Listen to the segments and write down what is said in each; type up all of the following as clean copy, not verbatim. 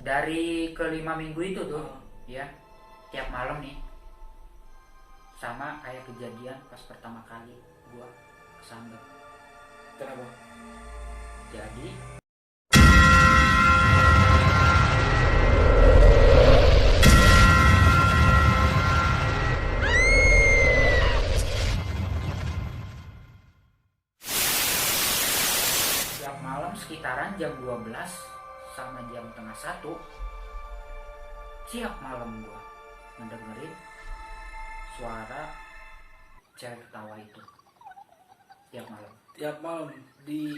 Dari kelima minggu itu tuh, ya, tiap malam nih, sama kayak kejadian pas pertama kali gua kesambet. Kenapa? Jadi tiap malam sekitaran jam 12 sama jam tengah 1, tiap malam gua ngedengerin suara cewek ketawa itu. Tiap malam. Tiap malam di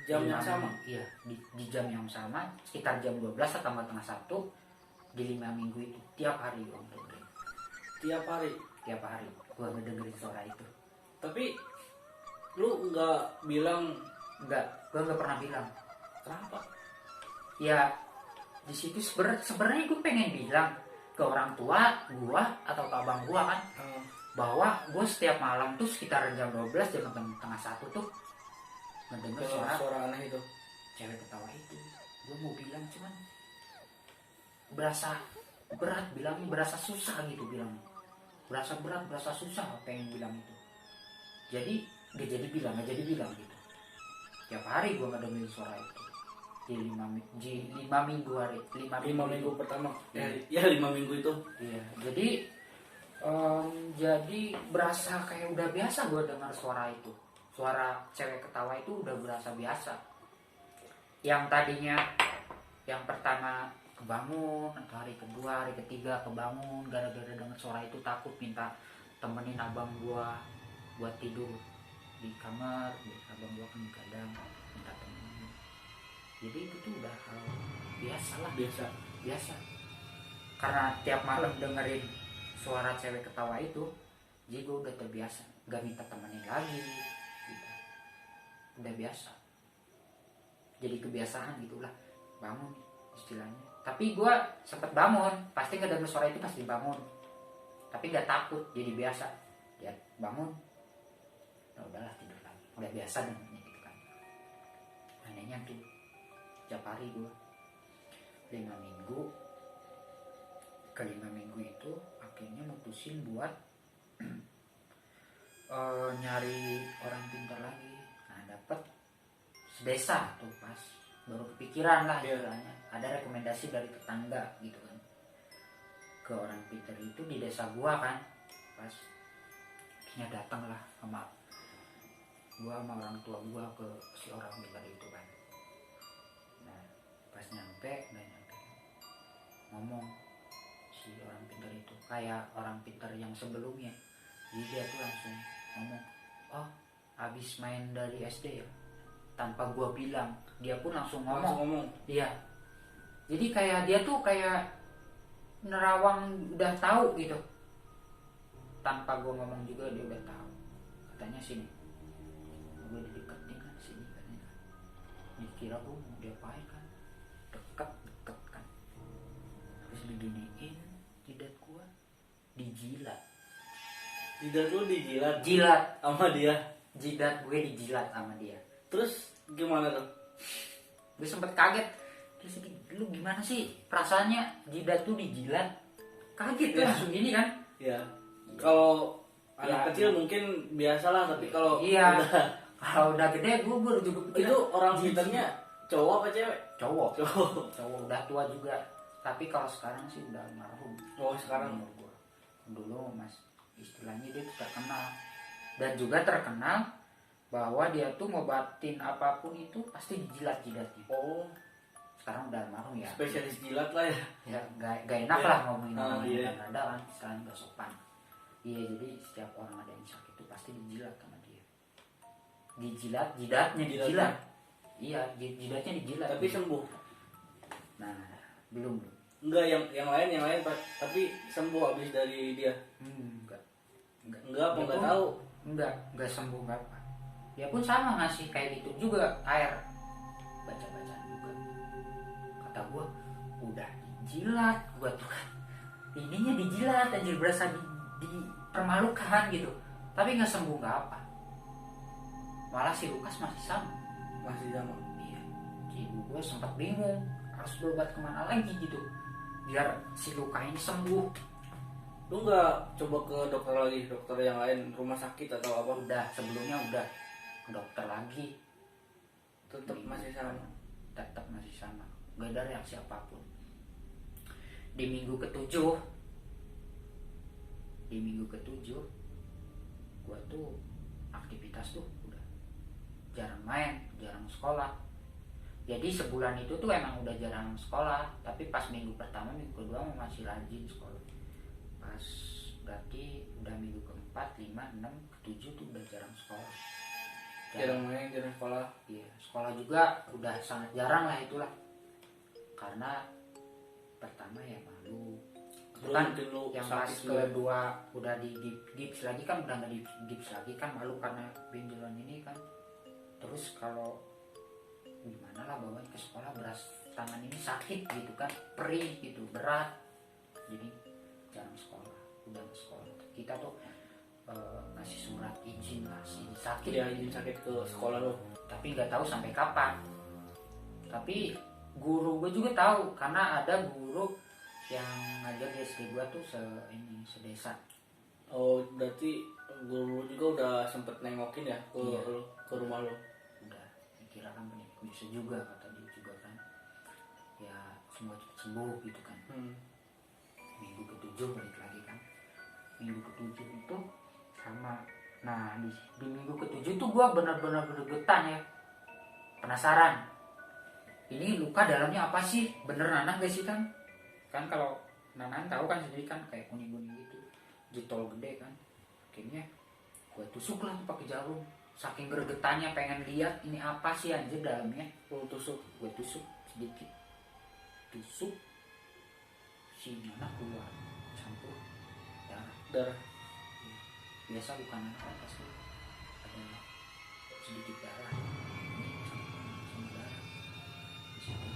jam yang sama. Iya, di jam yang sama, sekitar jam 12 atau tengah 1 di 5 minggu itu. Tiap hari gua ngedengerin. Tiap hari. Tiap hari gua ngedengerin suara itu. Tapi lu nggak bilang? Enggak, gua nggak pernah bilang. Kenapa? Ya, di situ sebenarnya gue pengen bilang ke orang tua gua atau ke abang gua kan, bahwa gue setiap malam tuh sekitar jam 12 jam tengah 1 tuh mendengar suara aneh itu, cewek ketawa itu. Gue mau bilang cuman berasa berat bilangnya, berasa susah gitu bilangnya, berasa berat, berasa susah pengen bilang itu. Jadi gak jadi bilang gitu. Tiap hari gue ngedengerin suara itu di 5 minggu hari, 5 minggu pertama. Iya. Ya 5 minggu itu. Iya, jadi berasa kayak udah biasa gue dengar suara itu. Suara cewek ketawa itu udah berasa biasa. Yang tadinya yang pertama kebangun, atau hari kedua, hari ketiga kebangun gara-gara dengar suara itu, takut minta temenin abang gue buat tidur di kamar. Abang gue kan kadang minta temenin. Jadi itu tuh udah hal biasa lah. Biasa. Karena tiap malam dengerin suara cewek ketawa itu, jadi gue udah terbiasa, gak minta temenin lagi gitu. Udah biasa, jadi kebiasaan gitulah. Bangun istilahnya. Tapi gue sempet bangun, pasti gak denger suara itu, pasti bangun, tapi gak takut, jadi biasa. Ya bangun, ya udahlah tidur lagi, udah biasa dengernya gitu kan. Anehnya tuh tiap hari gue 5 minggu. Ke-5 minggu itu akhirnya mutusin buat nyari orang pintar lagi. Nah, dapet sedesa tuh, pas baru kepikiran lah istilahnya. Ada rekomendasi dari tetangga gitu kan, ke orang pintar itu di desa gua kan. Pas akhirnya datang lah sama gua sama orang tua gua ke si orang pintar itu kan. Nah, pas nyampe ngomong si orang pintar itu kayak orang pintar yang sebelumnya. Jadi dia tuh langsung ngomong, oh habis main dari SD ya, tanpa gua bilang dia pun langsung ngomong. Iya, jadi kayak dia tuh kayak nerawang, udah tahu gitu, tanpa gua ngomong juga dia udah tahu. Katanya sini, gue dideketin kan, sini katanya. Dikira gue mau diapain kan, deket kan, terus diginiin jidat gua, dijilat. Jidat lu dijilat? Jilat sama dia? Jidat gue dijilat sama dia. Terus gimana tuh? Gue sempet kaget. Terus lu gimana sih perasaannya jidat tuh dijilat? Kaget tuh langsung gini kan. Iya. Kalau anak kecil mungkin biasalah, tapi kalau kalau udah gede gue baru juga pikir. Itu orang pintarnya cowok apa cewek? Cowok udah tua juga. Tapi kalau sekarang sih udah almarhum. Oh sekarang? Dulu mas, istilahnya dia terkenal. Dan juga terkenal bahwa dia tuh ngobatin apapun itu pasti dijilat jidatnya. Oh, sekarang udah almarhum ya. Spesialis jilat lah ya. Ya gak enak lah ngomongin ada kan, sekarang gak sopan. Iya, jadi setiap orang ada yang sakit itu pasti dijilat sama dia. Dijilat, jidatnya dijilat. Iya, jidatnya dijilat. Tapi sembuh? Nah, belum. Enggak, yang lain tapi sembuh habis dari dia? Enggak apa enggak tahu? Enggak sembuh, enggak apa. Dia pun sama ngasih kayak gitu juga air, baca-bacaan juga. Kata gua, udah dijilat gua tuh kan, ininya dijilat anjir, berasa dipermalukan gitu, tapi nggak sembuh nggak apa. Malah si Lukas masih sama. Iya, Ibu gua sempat bingung harus berobat kemana lagi gitu biar si luka ini sembuh. Lu nggak coba ke dokter lagi, dokter yang lain, rumah sakit atau apa? Udah sebelumnya udah ke dokter lagi, Tetap masih sama. tetap masih sama, gak ada reaksi apapun. Di minggu ketujuh gue tuh aktivitas tuh udah jarang main, jarang sekolah. Jadi sebulan itu tuh emang udah jarang sekolah, tapi pas minggu pertama, minggu kedua masih rajin sekolah. Pas berarti udah minggu keempat, 5, 6, ketujuh tuh udah jarang sekolah. Jarang main, jarang sekolah. Iya, sekolah juga udah sangat jarang lah itulah. Karena pertama ya malu. Kan Dulu yang pas sakit juga. kedua udah di gips lagi kan, udah nggak di gips lagi kan, malu karena benjolan ini kan. Terus kalau gimana lah bawanya ke sekolah, beras tangan ini sakit gitu kan, perih gitu, berat. Jadi jarang sekolah, udah nggak sekolah. Kita tuh ngasih surat izin lah, sakit. Dia izin sakit ke sekolah lo. Tapi nggak tahu sampai kapan. Tapi guru gue juga tahu, karena ada guru yang ngajar di SD gue tuh sedesa. Oh, berarti guru juga udah sempet nengokin ya ke Iya. lo, ke rumah lo. Udah dikira kan bisa juga, kata dia juga kan, ya semua cepat sembuh gitu kan. Minggu ketujuh balik lagi kan, minggu ketujuh itu sama. Nah di minggu ketujuh tuh gue benar-benar gregetan ya, penasaran ini luka dalamnya apa sih, bener nanang gak sih kan kalau nanang tahu kan sendiri kan, kayak kuning-kuning gitu, jitol gede kan. Akhirnya gue tusuk lah tuh pakai jarum, saking gregetannya pengen lihat ini apa sih anjir dalamnya. Lo tusuk. Gue tusuk sedikit, tusuk si nanang keluar campur darah. Biasa luka nanang kan pasti ada sedikit darah, ini campur sama darah di situ.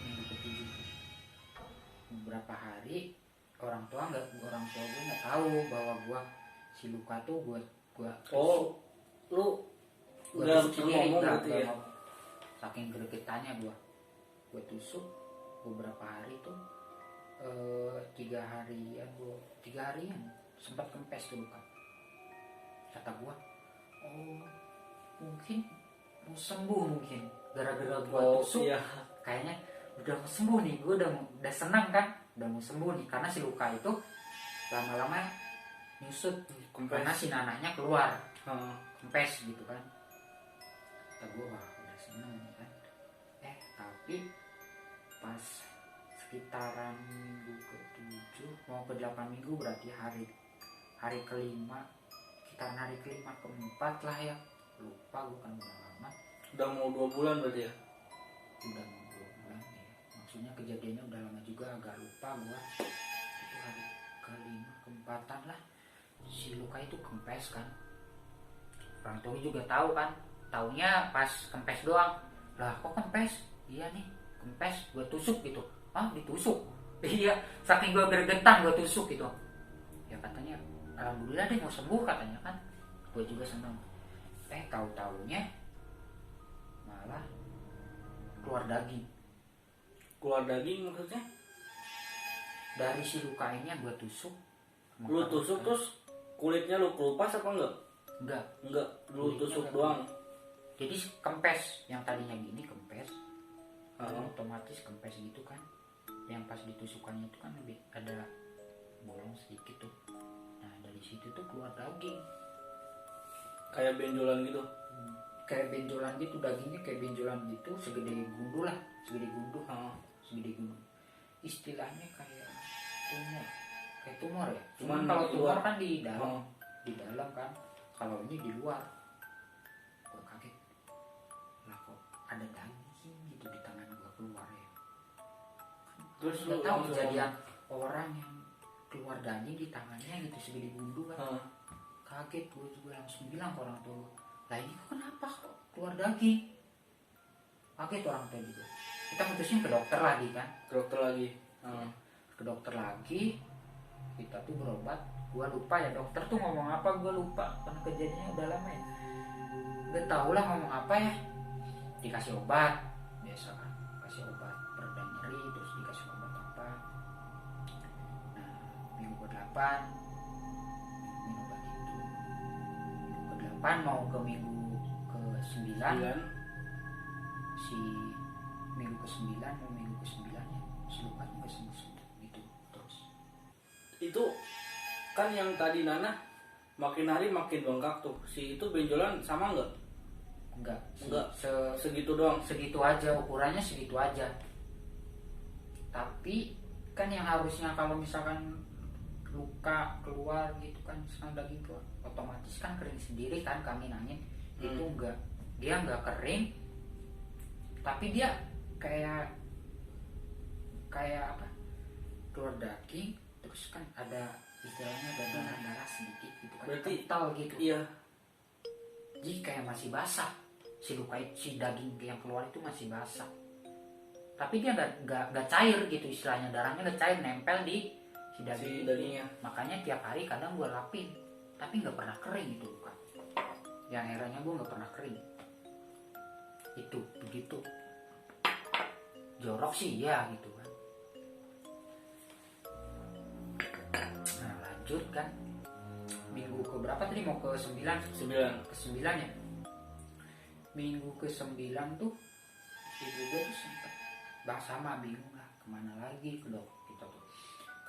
Minggu ketujuh tuh beberapa hari orang tua gue nggak tahu bahwa gue si luka tuh gue Oh, lu gue nggak tusuk ngomong nggak gitu ya? ngomong. Saking gregetannya gue tusuk beberapa hari tuh 3 harian sempat kempes tuh luka. Kata gue, oh mungkin mau sembuh, mungkin gara-gara gue tusuk iya. kayaknya udah mau sembuh nih. Gue udah senang kan, udah mau sembuh nih, karena si luka itu lama-lama nyusut karena si nanahnya keluar, kempes gitu kan. Kata gue, wah udah seneng nih kan. Tapi pas sekitaran minggu ke-7 mau ke 8 minggu, berarti hari kelima, sekitaran hari kelima ke-4 lah ya, lupa gue kan udah lama. Udah mau 2 bulan berarti ya? Udah mau 2 bulan ya, maksudnya kejadiannya udah lama juga, agak lupa gue. Itu hari kelima ke-4an lah, si luka itu kempes kan. Orang tua juga tahu kan, taunya pas kempes doang. Lah kok kempes? Iya nih kempes, gue tusuk gitu. Ah ditusuk? Iya, saking gue gregetan gue tusuk gitu. Ya katanya alhamdulillah deh mau sembuh katanya kan. Gue juga seneng. Tahu-taunya malah keluar daging. Keluar daging maksudnya? Dari si luka ini yang gue tusuk. Lu tusuk terus kulitnya lu kelupas apa enggak? Enggak, lu Kulitnya tusuk enggak. doang. Jadi kempes, yang tadinya gini kempes, Oh. otomatis kempes gitu kan. Yang pas ditusukannya itu kan lebih ada bolong sedikit tuh. Nah dari situ tuh keluar daging. Kayak benjolan gitu. Kayak benjolan gitu, dagingnya kayak benjolan gitu, segede gundu lah, segede gundu. Istilahnya kayak tumor ya. Cuman kalau tumor kan di dalam, di dalam kan. Kalau ini di luar. Gue kaget. Lah kok ada daging gitu di tangan gue keluar ya. Terus Gak lu tahu langsung kejadian orang yang keluar daging di tangannya gitu segede gundu kan. Kaget, gue juga langsung bilang ke orang tua gue, lah ini kok kenapa kok keluar daging? Kaget orang tua juga. Kita mutusin ke dokter lagi kan. Ke dokter lagi, kita tuh berobat. Gue lupa ya dokter tuh ngomong apa, gue lupa karena kejadiannya udah lama ya. Gak tau lah ngomong apa ya. Dikasih obat biasa kan, kasih obat per ke-8 minum obat itu. Minggu ke-8 mau ke minggu ke-9 si minggu ke-9 mau minggu ke-9 ya si lukanya nggak sembuh-sembuh gitu terus. Itu kan yang tadi Nana makin hari makin bengkak tuh. Si itu benjolan sama nggak? Enggak Segitu doang. segitu aja, ukurannya segitu aja. Tapi kan yang harusnya kalau misalkan luka keluar gitu kan senang daging keluar otomatis kan kering sendiri kan, kami nangin. Itu enggak, dia enggak kering tapi dia kayak apa, keluar daging terus kan ada istilahnya ada darah sedikit gitu kan. Berarti kental gitu. Iya. Jadi kayak masih basah si luka, si daging yang keluar itu masih basah tapi dia nggak cair gitu istilahnya, darahnya nggak cair nempel di si daging dagingnya. Makanya tiap hari kadang gue lapin tapi nggak pernah kering itu luka. Yang herannya gue nggak pernah kering itu begitu. Jorok sih ya gitu kan. Nah lanjut kan minggu ke berapa tadi, mau ke 9 ya. Minggu ke 9 tuh ibu gue tuh sempet bahas sama, bingung lah kemana lagi, ke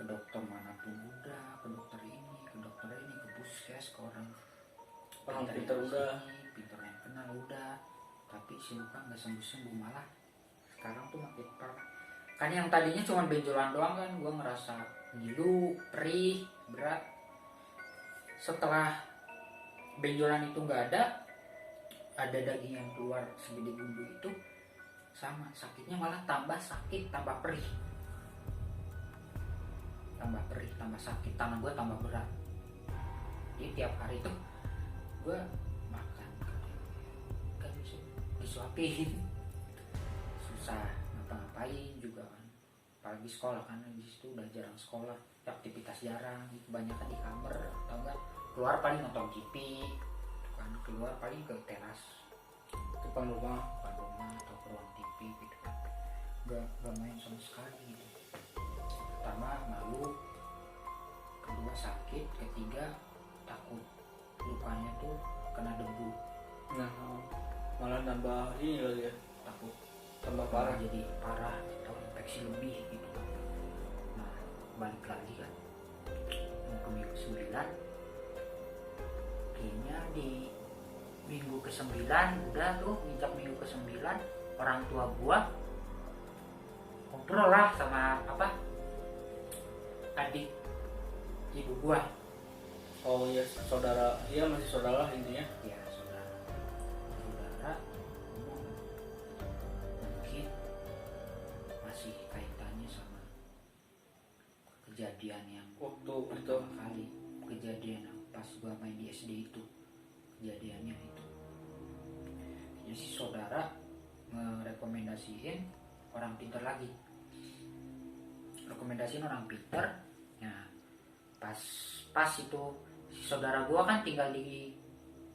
dokter manapun udah, ke dokter ini, ke puskes, ke orang pinter udah, pinter yang kenal udah, tapi si luka nggak sembuh malah sekarang tuh makin parah. Kan yang tadinya cuma benjolan doang kan, gue ngerasa ngilu, perih, berat. Setelah benjolan itu nggak ada daging yang keluar segede gundu itu, sama sakitnya malah tambah sakit, tambah perih, tambah sakit, tangan gue tambah berat. Jadi tiap hari tuh gue makan gak bisa disuapin, susah ngapa-ngapain juga kan, apalagi sekolah kan di situ udah jarang sekolah, aktivitas jarang, kebanyakan di kamar atau enggak keluar paling nonton TV kan, keluar paling ke teras depan rumah atau ke ruang TV gitu kan, nggak main sama sekali gitu. Pertama malu, kedua sakit, ketiga takut lukanya tuh kena debu. Nah malah nambah ini lagi ya, Takut tambah parah. jadi parah atau infeksi lebih gitu kan. Nah balik lagi kan mau ke minggu 9, kayaknya di minggu ke-9 udah tuh, nginjak minggu ke-9 orang tua gua ngobrol lah sama apa adik ibu gua. Oh iya, saudara, iya masih saudara intinya. Ya saudara ngomong, mungkin masih kaitannya sama kejadian yang Waktu itu pertama kali, kejadian yang pas gua main di SD itu, kejadiannya itu. Jadi si saudara merekomendasiin orang pintar lagi, rekomendasiin orang pintar. Nah pas itu si saudara gua kan tinggal di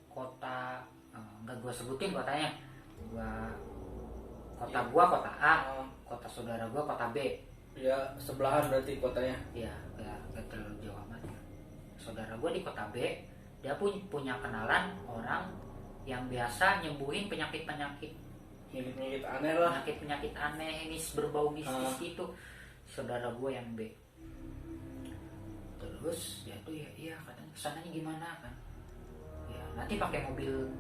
kota, nggak gua sebutin kotanya, gua kota A, kota saudara gua kota B. Ya sebelahan berarti kotanya. Ya nggak terlalu jauh amat. Saudara gua di kota B, dia pun punya kenalan orang yang biasa nyembuhin penyakit aneh lah, penyakit aneh, berbau mistis gitu. Saudara gue yang B, terus ya tuh ya iya katanya kesananya gimana kan, ya nanti pakai mobil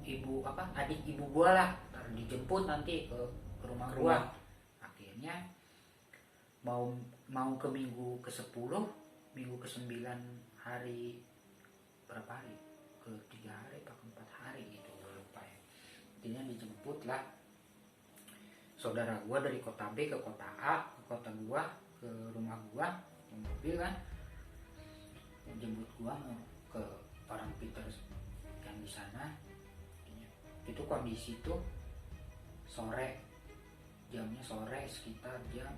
ibu apa adik ibu gue lah, dijemput nanti ke rumah gue. Akhirnya mau ke minggu ke-10, minggu ke-9 hari berapa hari, ke 3 hari atau ke 4 hari gitu, gue lupa ya. Intinya dijemput lah saudara gua dari kota B ke kota A, ke kota gua, ke rumah gua, ke mobil kan, jemput gua mau ke orang Peter yang di sana. Itu kondisi tuh sore, jamnya sore sekitar jam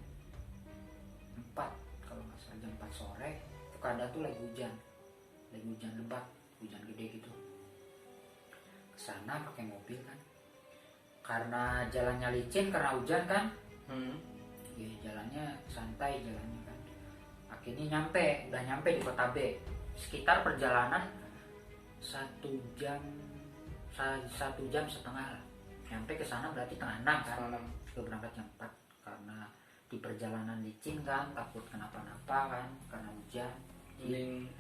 4 kalau nggak salah, jam 4 sore. Keadaan tuh lagi hujan lebat, hujan gede gitu. Kesana pakai mobil kan, karena jalannya licin karena hujan kan. Ya jalannya santai jalannya kan, udah nyampe di kota B. Sekitar perjalanan 1 jam 1,5 jam lah. Nyampe ke sana berarti tengah 6 kan. Gue berangkat jam 4 karena di perjalanan licin kan, takut kenapa-napa kan karena hujan. Mending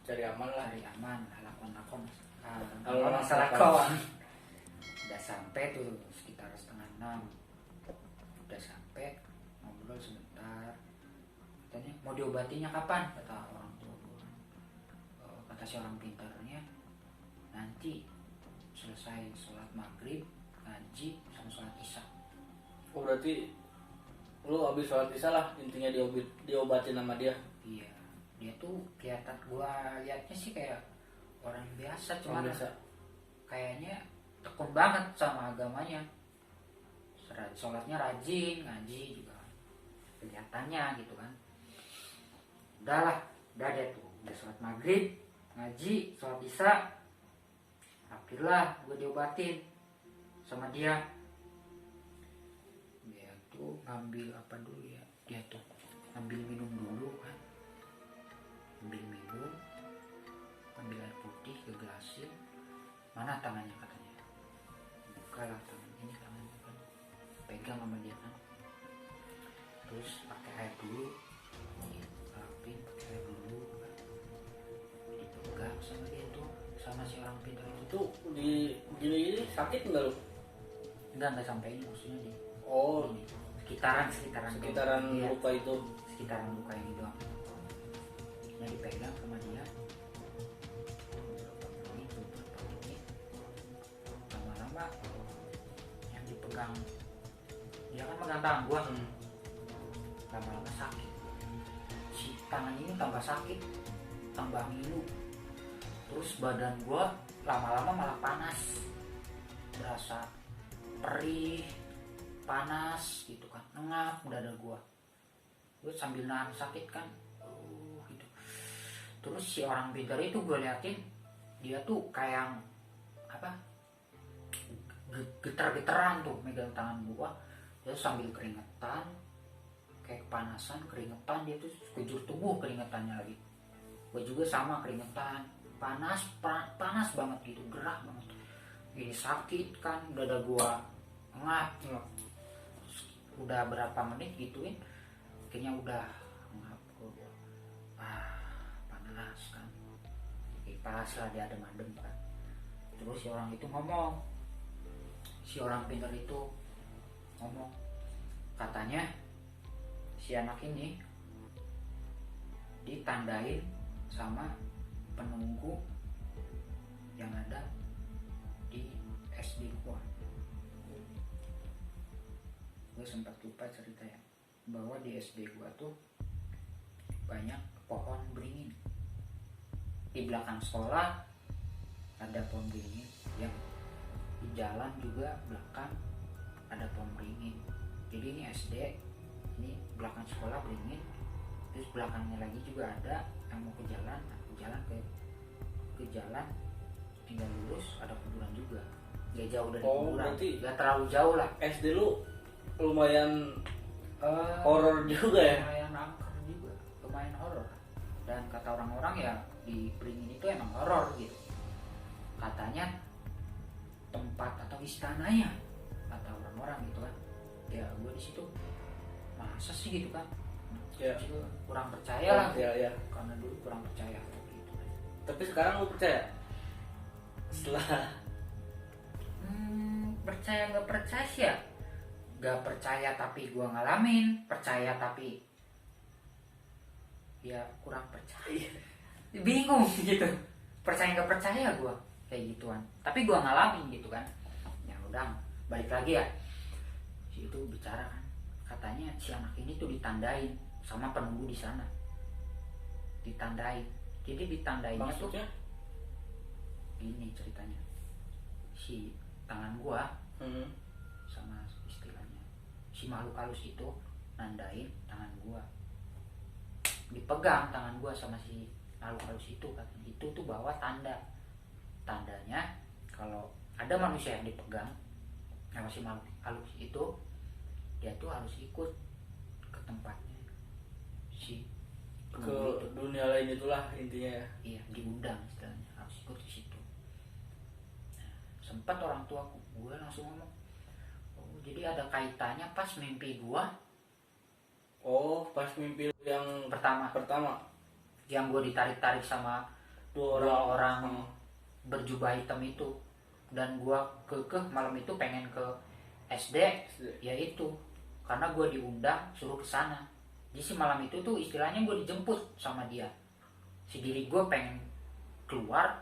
cari aman lah. Cari aman, lakon Kalau masalah kawan. Udah sampai tuh sekitar setengah 6. Udah sampai, ngobrol sebentar. Katanya mau diobatinya kapan? Kata orang tua gue. Kata si orang pintarnya, nanti selesai sholat maghrib, ngaji, sama sholat isya. Oh berarti lu habis sholat isya lah intinya diobatin sama dia. Iya, dia tuh kelihatan, gua liatnya sih kayak orang biasa, cuma kayaknya tekun banget sama agamanya. Sholatnya rajin, ngaji juga kelihatannya gitu kan. Udah dia tuh udah sholat maghrib, ngaji, sholat isya. Akhirnya gue diobatin sama dia. Dia tuh ngambil apa dulu ya, dia tuh ngambil minum dulu kan, ambil minum, ambil air putih ke gelasin. Mana tangannya katanya, buka lah tangannya, ini tangannya kan, pegang sama dia kan. Terus pakai air dulu, lapin pakai air dulu kan. Dipegang sama dia tuh, sama si orang pintar itu. Di gini sakit nggak lu? Enggak sampai ini, maksudnya di Oh ini, sekitaran sekitaran iya, luka itu. sekitaran luka ini doang. Yang dipegang sama dia beberapa menit, lama-lama yang dipegang dia kan pegang tangan gua. Lama-lama sakit, si tangan ini tambah sakit, tambah ngilu. Terus badan gua lama-lama malah panas, berasa perih, panas gitu kan, ngap dada gua. Gue sambil nahan sakit kan, gitu. Terus si orang pintar itu gue liatin, dia tuh kayak apa, getar-getaran tuh megang tangan gua. Dia sambil keringetan, kayak kepanasan, keringetan, dia tuh sekujur tubuh keringetannya lagi. Gue juga sama keringetan, panas banget gitu, gerah banget. Ini sakit kan, dada gua ngap. Udah berapa menit gituin, akhirnya udah ngap gua. Panas kan, kipas lah, dia adem-adem kan. Terus si orang itu ngomong, si orang pintar itu ngomong, katanya si anak ini ditandain sama penunggu yang ada di SD gua. Gue sempat lupa ceritanya bahwa di SD gua tuh banyak pohon beringin. Di belakang sekolah ada pohon beringin, yang di jalan juga belakang ada pohon beringin. Jadi ini SD, ini belakang sekolah beringin, terus belakangnya lagi juga ada yang mau ke jalan, ke jalan tinggal lurus ada kuburan juga. Gak jauh dari kuburan, gak terlalu jauh lah. SD lu lumayan horor juga ya? Lumayan angker juga, lumayan horor. Dan kata orang-orang ya di beringin itu emang horor gitu. Katanya tempat atau istananya, kata orang-orang gitu kan. Ya gue di situ masa sih gitu kan? Ya. Kurang percaya lah. Ya. Karena dulu kurang percaya gitu. Tapi sekarang lu percaya? Setelah percaya nggak percaya sih ya? Gak percaya tapi gue ngalamin, percaya tapi ya kurang percaya. Bingung gitu, percaya nggak percaya gue kayak gituan. Tapi gue ngalamin gitu kan. Ya udah, balik lagi ya. Si itu bicara kan, katanya si anak ini tuh ditandain sama penunggu di sana. Ditandain. Jadi ditandainnya maksudnya tuh gini ceritanya. Si tangan gue sama istilahnya si makhluk halus itu nandain tangan gua, dipegang tangan gua sama si makhluk halus itu kan. Itu tuh bawa tandanya kalau ada manusia yang dipegang sama si makhluk halus itu, dia tuh harus ikut ke tempatnya si ke dunia lain itulah intinya ya. Iya, diundang istilahnya, harus ikut ke situ. Nah, sempat orang tua gue langsung ngomong, oh jadi ada kaitannya pas mimpi gue Oh, pas mimpi lu yang pertama yang gue ditarik-tarik sama dua dua orang. orang berjubah hitam itu, dan gue kekeh malam itu pengen ke SD, ya itu karena gue diundang suruh ke sana. Jadi si malam itu tuh istilahnya gue dijemput sama dia. Si diri gue pengen keluar,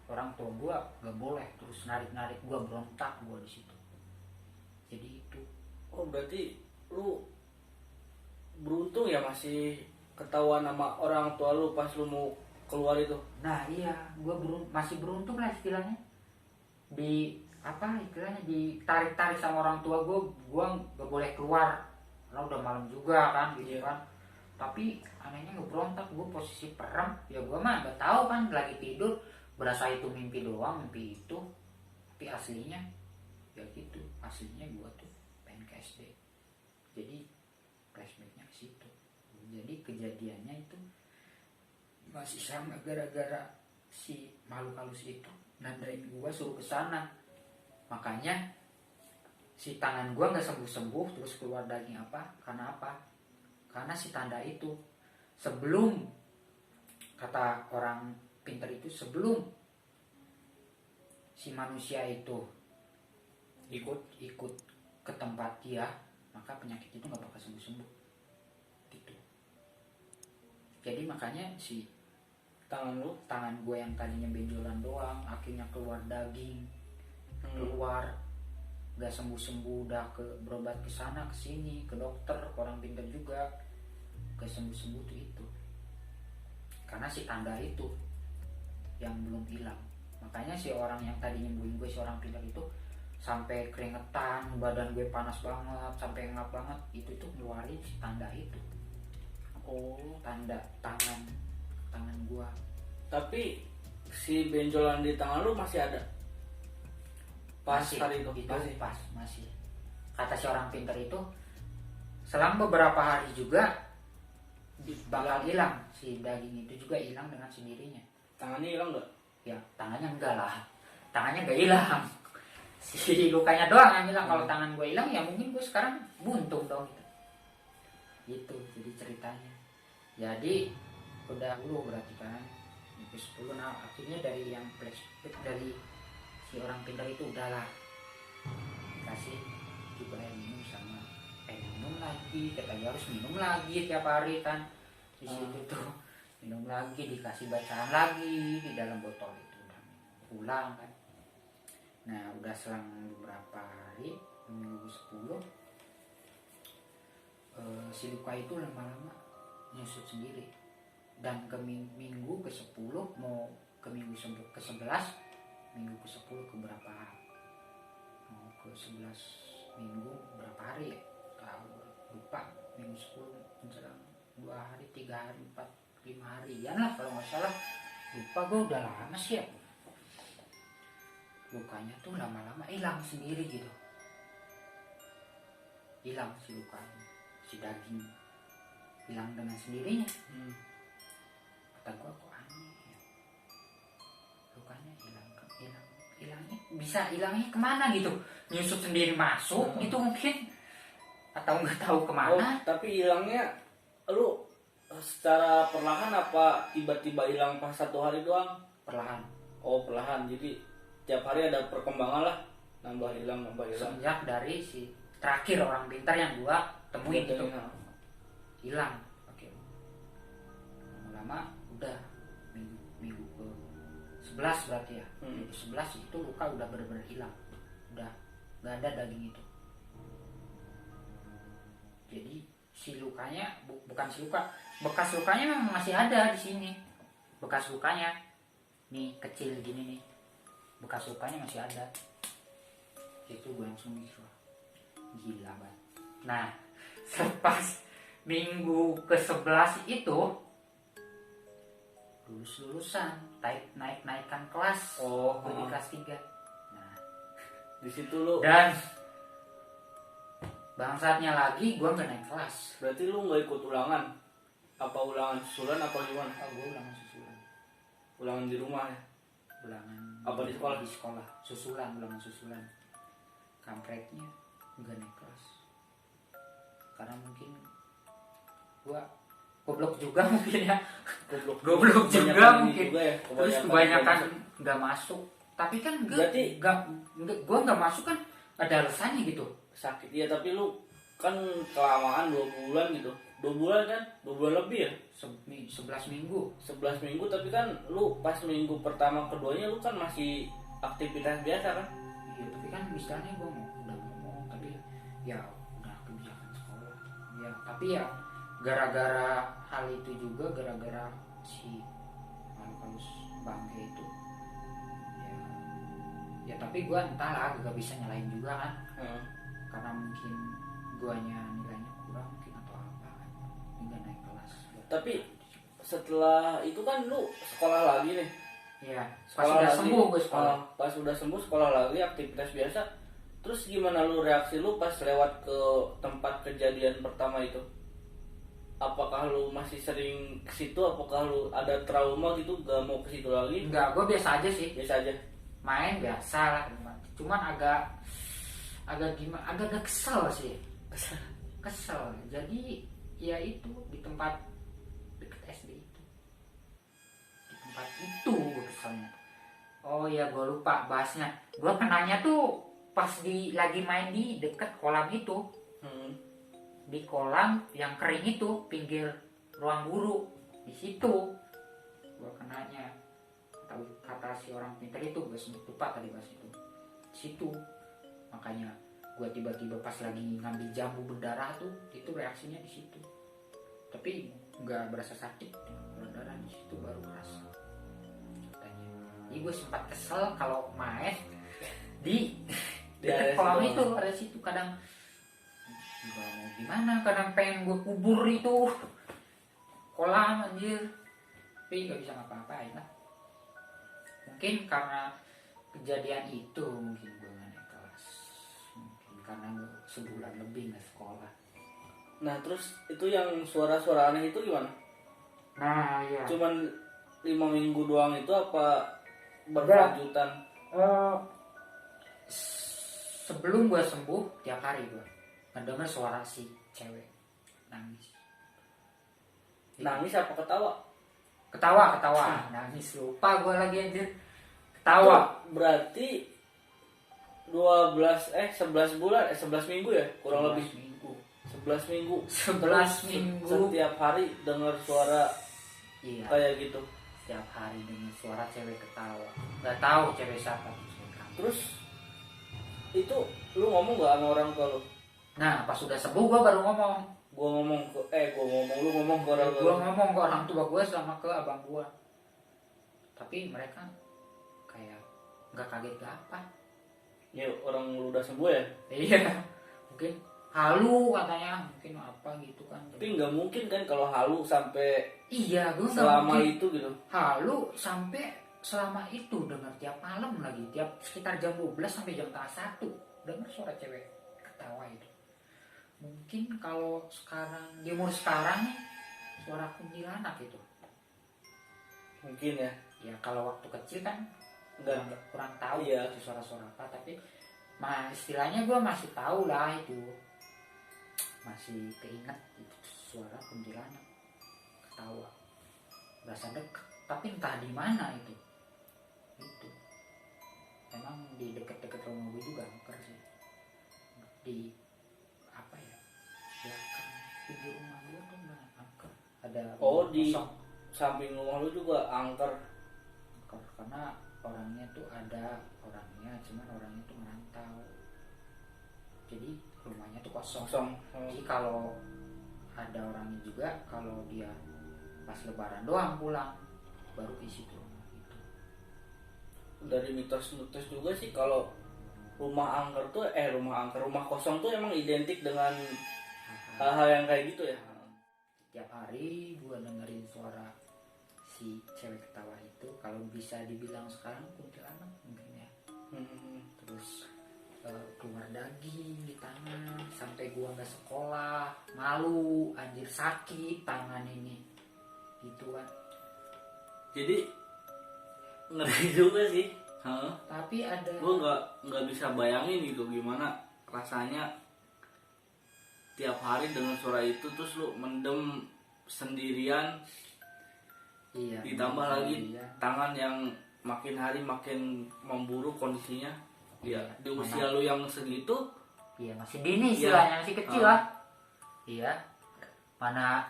orang tua gue gak boleh, terus narik gue, berontak gue di situ. Jadi itu. Oh, berarti lu beruntung ya masih ketahuan sama orang tua lu pas lu mau keluar itu. Nah iya, gue masih beruntung lah istilahnya. Di apa istilahnya, ditarik-tarik sama orang tua gue gak boleh keluar karena udah malam juga kan gitu kan. Tapi anehnya gue berontak, gue posisi perem, ya gue mah gak tahu kan, lagi tidur berasa itu mimpi doang, mimpi itu. Tapi aslinya ya gitu, aslinya gue tuh pengen ke SD. Jadi flashbacknya ke situ. Jadi kejadiannya itu masih sama gara-gara si makhluk halus itu nandain gua suruh ke sana. Makanya si tangan gua nggak sembuh-sembuh, terus keluar daging apa? Karena apa? Karena si tanda itu. Sebelum, kata orang pintar itu, sebelum si manusia itu ikut ke tempat dia, maka penyakit itu nggak bakal sembuh-sembuh gitu. Jadi makanya si tangan gue yang tadinya benjolan doang akhirnya keluar daging, keluar nggak sembuh-sembuh, udah berobat ke sana ke sini, ke dokter, ke orang pintar juga gak sembuh-sembuh tuh itu karena si tanda itu yang belum hilang. Makanya si orang yang tadi nyembuhin gue, si orang pintar itu, sampai keringetan, badan gue panas banget, sampai ngap banget, itu tuh ngeluarin si tanda itu. Oh, tanda tangan gua. Tapi si benjolan di tangan lu masih ada pas Masih, hari itu? Masih. Kata si orang pintar itu, selang beberapa hari juga bakal hilang, si daging itu juga hilang dengan sendirinya. Tangannya hilang nggak? Ya tangannya enggak lah, tangannya nggak hilang, si lukanya doang yang hilang. Kalau tangan gue hilang ya mungkin gue sekarang buntung dong gitu. Jadi ceritanya, jadi udah dulu berarti kan minggu 10. Nah akhirnya dari yang flashback dari si orang pintar itu udahlah, kasih coba minum sama minum lagi, kata dia harus minum lagi tiap hari kan di situ tuh, minum lagi, dikasih bacaan lagi di dalam botol itu, udah minum pulang kan. Nah udah selang beberapa hari, minggu 10, si luka itu lama-lama nyusut sendiri. Dan ke minggu ke 10 mau ke minggu ke 11, minggu ke 10 ke berapa, mau ke 11 minggu berapa hari ya, tahu lupa. Minggu 10 menjelang 2 hari, 3 hari, 4, 5 harian lah kalau nggak salah, lupa gue. Udah lama sih ya, lukanya tuh lama-lama hilang sendiri gitu, hilang si lukanya, si daging hilang dengan sendirinya. Kata gue kok aneh ya, lukanya hilangnya bisa hilangnya kemana gitu, nyusut sendiri masuk gitu mungkin, atau nggak tahu kemana. Oh, tapi hilangnya lu secara perlahan apa tiba-tiba hilang pas 1 hari doang? Perlahan. Oh, perlahan. Jadi tiap hari ada perkembangan lah, nambah hilang. Sejak dari si terakhir orang pintar yang gua temuin itu hilang. Oke. Lama-lama udah minggu ke 11 berarti ya. Minggu 11 itu luka udah benar-benar hilang. Udah nggak ada daging itu. Jadi si lukanya bukan si luka, bekas lukanya memang masih ada di sini. Bekas lukanya nih kecil gini nih, bekas lukanya masih ada. Itu gue langsung mikir, gila banget. Nah pas minggu ke 11 itu lulusan naikkan kelas. Oh, di kelas 3. Nah di situ lu, dan bangsatnya lagi gue nggak naik kelas. berarti lu nggak ikut ulangan? Apa ulangan susulan apa gimana? Oh, gue ulangan susulan. Ulangan di rumah ya? Ulangan Apa di sekolah? Di sekolah. Susulan, ulangan susulan. Kampretnya enggak naik kelas. Karena mungkin gue goblok juga mungkin ya. Goblok juga Kebanyakan mungkin. juga ya, Terus kebanyakan nggak masuk. Tapi kan Berarti- gue nggak masuk kan ada alasannya gitu. sakit ya, tapi lu kan kelamaan 2 bulan gitu. 2 bulan kan? 2 bulan lebih ya? 11 minggu. 11 minggu, tapi kan lu pas minggu pertama keduanya lu kan masih aktivitas biasa kan? Iya, tapi kan misalnya gue udah ngomong, tapi ya udah kebijakan sekolah. Ya, tapi ya gara-gara hal itu juga, gara-gara si Markus Bangke itu, ya tapi gue entahlah, gak bisa nyalain juga kan, karena mungkin guanya nilainya kurang mungkin atau apa kan, nggak naik kelas. Tapi setelah itu kan lu sekolah lagi nih. Iya, pas udah sembuh gue sekolah. Pas udah sembuh sekolah lagi, aktivitas biasa. Terus gimana lu reaksi lu pas lewat ke tempat kejadian pertama itu? Apakah lu masih sering ke situ? Apakah lu ada trauma gitu gak mau ke situ lagi? Enggak, gue biasa aja sih. Biasa aja. Main biasa lah, cuman agak gimana, agak kesel sih. Kesel. Jadi ya itu di tempat deket SD itu. Di tempat itu gue keselnya. Oh ya, gue lupa bahasnya. Gue kenanya tuh pas lagi main di deket kolam itu. Di kolam yang kering itu, pinggir ruang guru, di situ gue kenanya. Kata si orang pintar itu, gue sebut lupa tadi bahas itu. Di situ makanya gue tiba-tiba pas lagi ngambil jambu berdarah tuh, itu reaksinya di situ. Tapi nggak berasa sakit, berdarah di situ baru kerasa katanya. Jadi gue sempat kesel kalau main di dekat kolam itu, ada situ. Kadang nggak mau gimana, kadang pengen gue kubur itu kolam anjir, tapi nggak bisa ngapa-ngapain lah. Mungkin karena kejadian itu, mungkin gue nggak naik kelas, mungkin karena gue sebulan lebih nggak sekolah. Nah terus itu yang suara-suara aneh itu gimana? Nah ya, Cuman 5 minggu doang itu apa berkelanjutan? Sebelum gue sembuh, tiap hari gue ngedenger suara si cewek nangis. Nangis apa ketawa? Ketawa, nangis, lupa gue lagi anjir. Ketawa. Itu berarti 11 bulan 11 minggu ya kurang 11 lebih. minggu. 11 minggu. 11 minggu. Setiap hari dengar suara Iya. kayak gitu. Setiap hari dengar suara cewek ketawa. Gak tahu cewek siapa. Terus itu lu ngomong gak sama orang tua lu? Nah, pas sudah sembuh gue baru ngomong. Lu ngomong ke orang tua. Gue ngomong ke orang tua gue sama ke abang gue. Tapi mereka kayak nggak kaget gak apa. Ya orang lu udah sembuh ya. Iya. Mungkin halu katanya, mungkin apa gitu kan. Tapi nggak mungkin kan kalau halu sampai Iya, gue selama itu gitu. halu sampai selama itu, dengar tiap malam lagi, tiap sekitar jam 12 sampai jam setengah 1 dengar suara cewek ketawa itu. Mungkin kalau sekarang di umur sekarang nih, suara kuntilanak itu. Mungkin ya. Ya kalau waktu kecil kan Enggak. kurang tahu Iya. itu suara-suara apa, tapi istilahnya gue masih tahu lah itu, masih keinget itu suara kuntilanak ketawa, berasa deket, tapi entah di mana itu emang di deket-deket rumah gue juga angker sih, di apa ya, belakang pinggir rumah gue tuh banyak angker, ada Di kosong. samping rumah lu juga angker. Karena orangnya tuh ada orangnya, cuman orangnya tuh merantau, jadi rumahnya tuh kosong. Jadi kalau ada orangnya juga, kalau dia pas lebaran doang pulang baru isi tuh rumah itu. Dari mitos-mitos juga sih kalau rumah kosong tuh emang identik dengan hal-hal yang kayak gitu ya. Tiap hari gua dengerin suara si cewek ketawa itu, kalau bisa dibilang sekarang kuntilanak mungkin ya. Terus keluar daging di tangan, sampai gua nggak sekolah, malu, anjir, sakit tangan ini, gitu kan. Jadi ngeri juga sih. Heeh. Tapi ada, Gue nggak bisa bayangin gitu gimana rasanya tiap hari dengan suara itu, terus lu mendem sendirian, iya, ditambah lagi iya, tangan yang makin hari makin memburuk kondisinya. Ya, iya, di usia lu yang segitu, iya masih dini Iya. istilahnya, masih kecil Ah. lah, iya, mana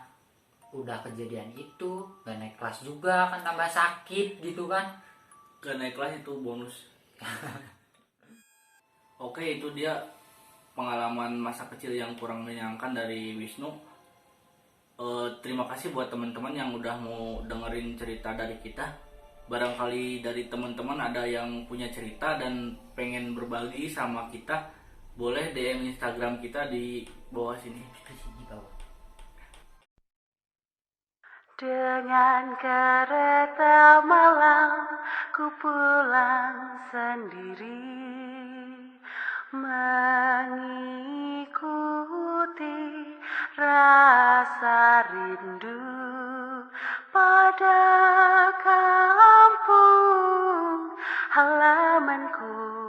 udah kejadian itu, gak naik kelas juga kan, tambah sakit gitu kan. gak naik kelas itu bonus. Oke, itu dia pengalaman masa kecil yang kurang menyenangkan dari Wisnu. Terima kasih buat teman-teman yang udah mau dengerin cerita dari kita. Barangkali dari teman-teman ada yang punya cerita dan pengen berbagi sama kita, boleh DM Instagram kita di bawah sini. Di sini kau. Dengan kereta malam ku pulang sendiri, mengikuti rasa rindu pada kampung halamanku.